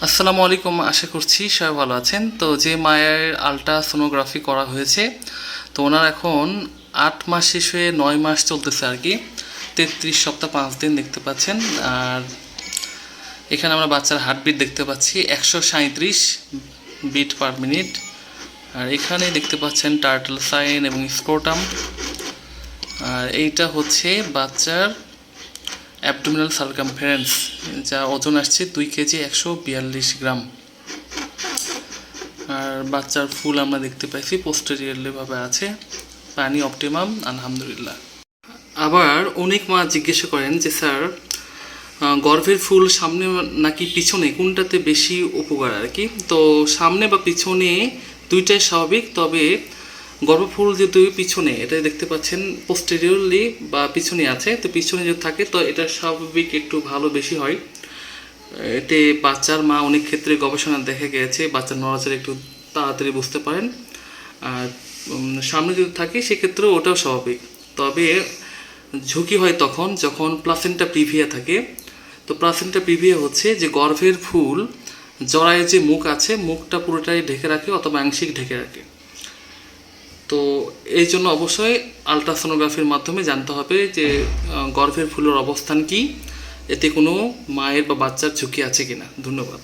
আসসালামু আলাইকুম, আশা করছি সবাই ভালো আছেন। তো যে মায়ের আলট্রাসোনোগ্রাফি করা হয়েছে, তো ওনার এখন 8 মাস শেষ হয়ে 9 মাস চলতেছে আর কি। 33 সপ্তাহ 5 দিন দেখতে পাচ্ছেন। আর এখানে আমরা বাচ্চার হার্টবিট দেখতে পাচ্ছি 137 বিট পার মিনিট। আর এখানে দেখতে পাচ্ছেন টার্টল সাইন এবং স্ক্রোটাম। আর এইটা হচ্ছে বাচ্চার অ্যাবডোমিনাল সার্কামফারেন্স, যা ওজন আসছে 2 কেজি 142 গ্রাম। আর বাচ্চার ফুল আমরা দেখতে পাইছি পোস্টেরিয়রলি ভাবে আছে, পানি অপটিমাম আলহামদুলিল্লাহ। আবার অনেক মা জিজ্ঞাসা করেন যে স্যার, গর্ভের ফুল সামনে নাকি পিছনে, কোনটাতে বেশি উপকার আর কি। তো সামনে বা পিছনে দুইটাই স্বাভাবিক, তবে গর্ভফুল যেহেতু পিছনে, এটা দেখতে পাচ্ছেন পোস্টেরিয়রলি বা পিছনে আছে, তো পিছনে যদি থাকে তো এটা স্বাভাবিক একটু ভালো বেশি হয়। এতে বাচ্চার মা অনেক ক্ষেত্রে গবেষণা দেখা গিয়েছে বাচ্চার নড়াচড়া একটু তাড়াতাড়ি বুঝতে পারেন। আর সামনে যদি থাকে সেক্ষেত্রেও ওটাও স্বাভাবিক, তবে ঝুঁকি হয় তখন যখন প্লাসেন্টা প্রিভিয়া থাকে। তো প্লাসেন্টা প্রিভিয়া হচ্ছে যে গর্ভের ফুল জরায় যে মুখ আছে, মুখটা পুরোটাই ঢেকে রাখে অথবা আংশিক ঢেকে রাখে। তো এই জন্য অবশ্যই আলট্রাসোনোগ্রাফির মাধ্যমে জানতে হবে যে গর্ভের ফুলের অবস্থান কি, এতে কোনো মায়ের বা বাচ্চার ঝুঁকি আছে কিনা। ধন্যবাদ।